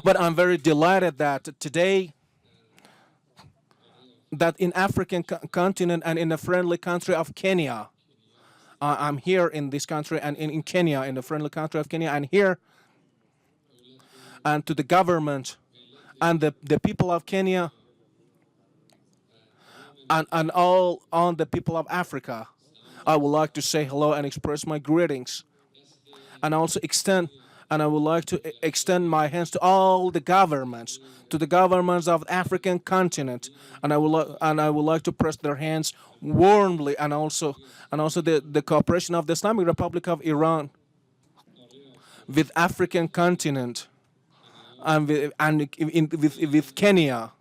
But I'm very delighted that today, that in African continent and in the friendly country of Kenya, I'm here in this country and in Kenya, in the friendly country of Kenya, and here, and to the government and the people of Kenya, and all on the people of Africa, I would like to say hello and express my greetings, and also extend, and I would like to extend my hands to all the governments, to the governments of the African continent, and I would like to press their hands warmly, and also the cooperation of the Islamic Republic of Iran with African continent, with Kenya,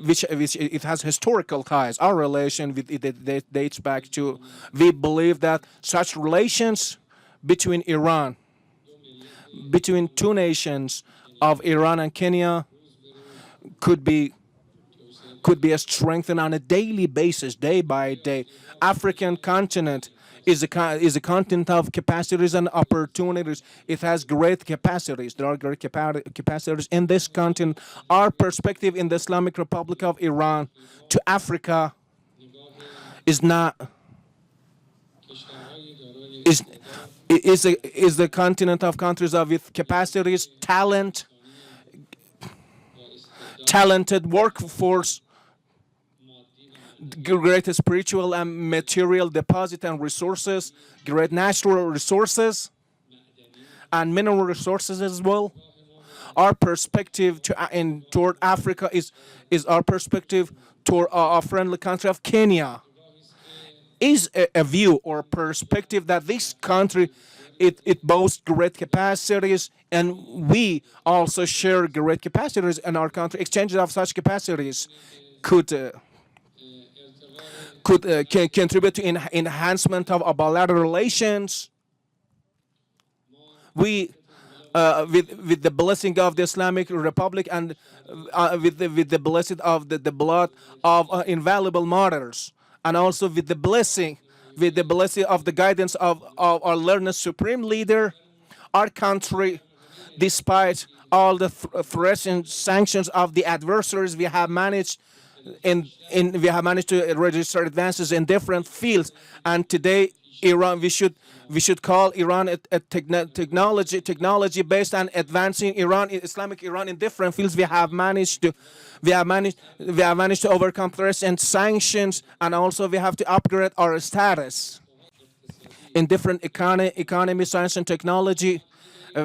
which it has historical ties. Our relation with it dates back to, we believe that such relations between Iran, between two nations of Iran and Kenya, could be strengthened on a daily basis, day by day. African continent is a continent of capacities and opportunities. It has great capacities. There are great capacities in this continent. Our perspective in the Islamic Republic of Iran to Africa is not is is the continent of countries of with capacities, talented workforce, great spiritual and material deposit and resources, great natural resources and mineral resources as well. Our perspective toward Africa is our perspective toward our friendly country of Kenya is a view or perspective that this country, it boasts great capacities, and we also share great capacities in our country. Exchanges of such capacities could contribute to enhancement of our bilateral relations. We with the blessing of the Islamic Republic, and with the blessing of the blood of invaluable martyrs, and also with the blessing of the guidance of our learned supreme leader, our country, despite all the threats and sanctions of the adversaries, we have managed to register advances in different fields. And today, Iran, we should call Iran a technology based on advancing Islamic Iran in different fields. We have managed to overcome threats and sanctions, and also we have to upgrade our status in different economy, science, and technology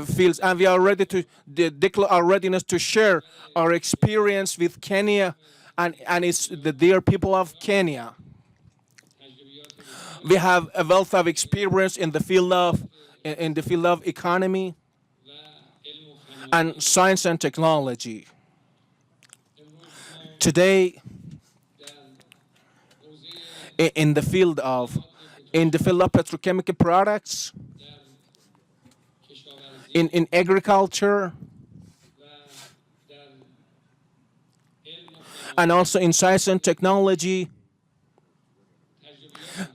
fields, and we are ready to declare our readiness to share our experience with Kenya and it's the dear people of Kenya. We have a wealth of experience in the field of economy and science and technology. Today, in the field of petrochemical products, in agriculture, and also in science and technology,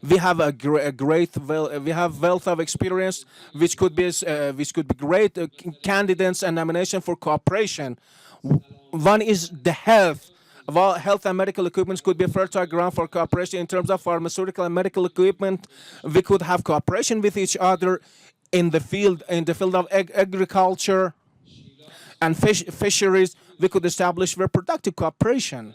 we have we have wealth of experience, which could be great candidates and nomination for cooperation. One is the health. While health and medical equipment could be fertile ground for cooperation in terms of pharmaceutical and medical equipment, we could have cooperation with each other in the field of agriculture and fisheries. We could establish reproductive cooperation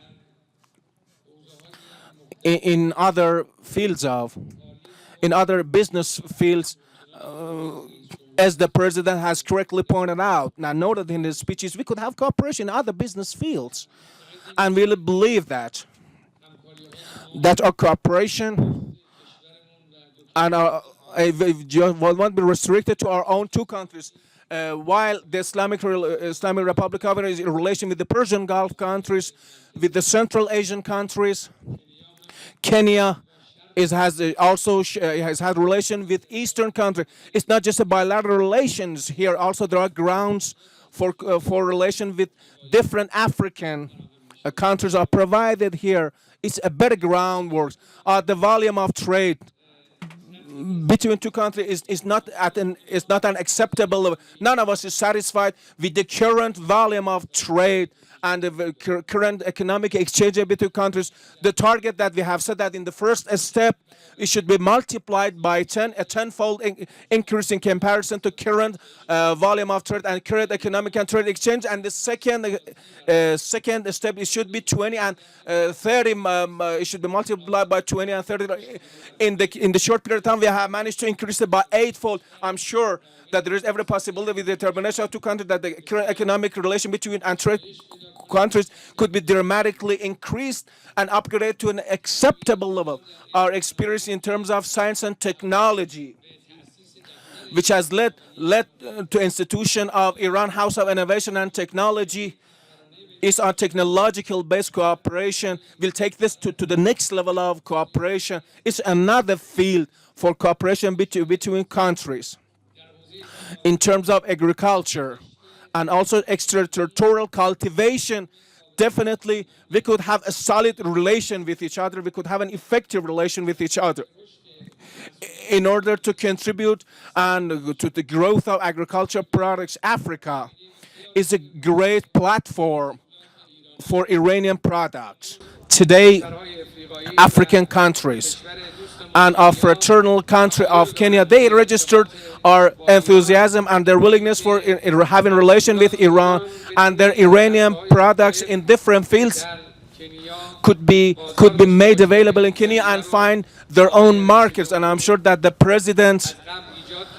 in other business fields, as the president has correctly pointed out, now noted in his speeches, we could have cooperation in other business fields, and we really believe that our cooperation and our won't be restricted to our own two countries. While the Islamic Republic of Iran is in relation with the Persian Gulf countries, with the Central Asian countries, Kenya has had relation with Eastern countries. It's not just a bilateral relations here. Also, there are grounds for relation with different African countries are provided here. It's a better groundwork. The volume of trade between two countries is not an acceptable level. None of us is satisfied with the current volume of trade and the current economic exchange between countries. The target that we have set that in the first step, it should be multiplied by 10, a tenfold increase in comparison to current volume of trade and current economic and trade exchange. And the second step, it should be 20 and 30. It should be multiplied by 20 and 30. In the short period of time, we have managed to increase it by eightfold. I'm sure that there is every possibility with the determination of two countries that the current economic relation between and trade countries could be dramatically increased and upgraded to an acceptable level. Our experience in terms of science and technology, which has led to institution of Iran House of Innovation and Technology, is on technological based cooperation. We'll take this to the next level of cooperation. It's another field for cooperation between countries in terms of agriculture and also extraterritorial cultivation. Definitely we could have a solid relation with each other. We could have an effective relation with each other in order to contribute and to the growth of agricultural products. Africa is a great platform for Iranian products. Today, African countries and our fraternal country of Kenya, they registered our enthusiasm and their willingness for having relation with Iran, and their Iranian products in different fields could be made available in Kenya and find their own markets. And I'm sure that the president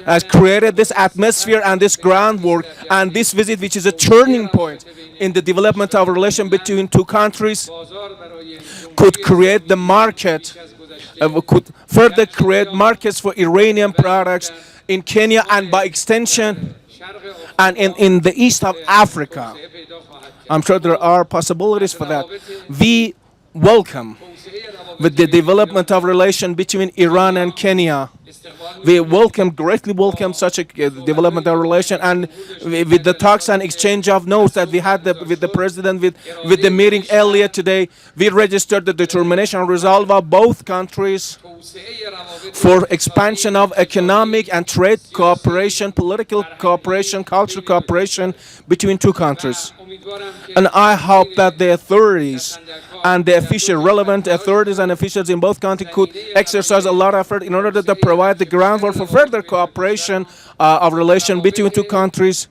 has created this atmosphere and this groundwork, and this visit, which is a turning point in the development of relation between two countries, could create the market, could further create markets for Iranian products in Kenya and by extension and in the east of Africa. I'm sure there are possibilities for that. We welcome with the development of relation between Iran and Kenya. We greatly welcome such a development of relation, and with the talks and exchange of notes that we had with the president, with the meeting earlier today, we registered the determination and resolve of both countries for expansion of economic and trade cooperation, political cooperation, cultural cooperation between two countries. And I hope that the authorities and the relevant authorities and officials in both countries could exercise a lot of effort in order to provide the groundwork for further cooperation of relation between two countries,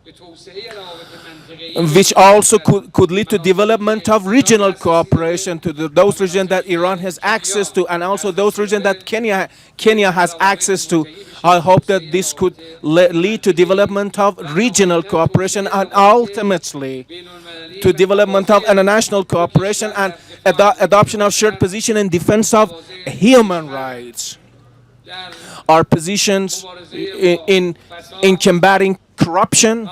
which also could lead to development of regional cooperation to those regions that Iran has access to, and also those regions that Kenya has access to. I hope that this could lead to development of regional cooperation and ultimately to development of international cooperation and adoption of shared position in defense of human rights. Our positions in combating corruption,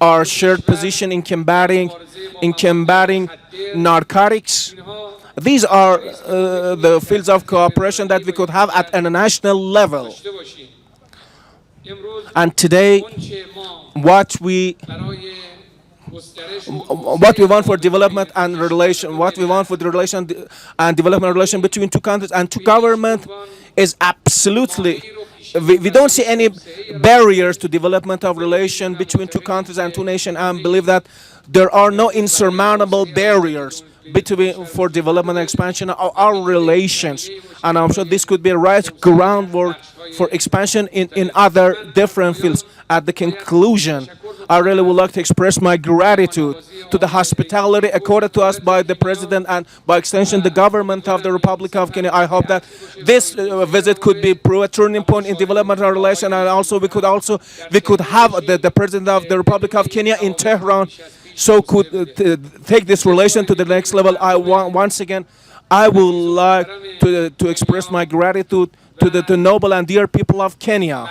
our shared position in combating narcotics. These are the fields of cooperation that we could have at international level. And today, what we want for development and relation, what we want for the relation and development relation between two countries and two governments is absolutely, we don't see any barriers to development of relation between two countries and two nations, and believe that there are no insurmountable barriers for development and expansion of our relations. And I'm sure this could be a right groundwork for expansion in other different fields. At the conclusion, I really would like to express my gratitude to the hospitality accorded to us by the President and by extension the government of the Republic of Kenya. I hope that this visit could be a turning point in development of relations, and also we could have the President of the Republic of Kenya in Tehran, so could take this relation to the next level. Once again, I would like to express my gratitude to the noble and dear people of Kenya,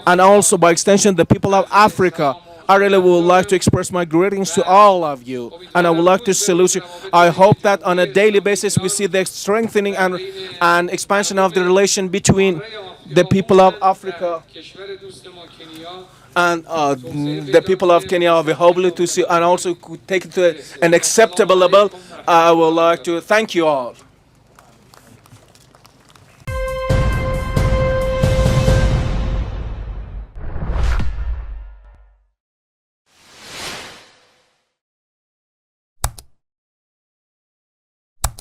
and also by extension the people of Africa. I really would like to express my greetings to all of you, and I would like to salute you. I hope that on a daily basis we see the strengthening and expansion of the relation between the people of Africa and the people of Kenya. We hope to see and also take it to an acceptable level. I would like to thank you all.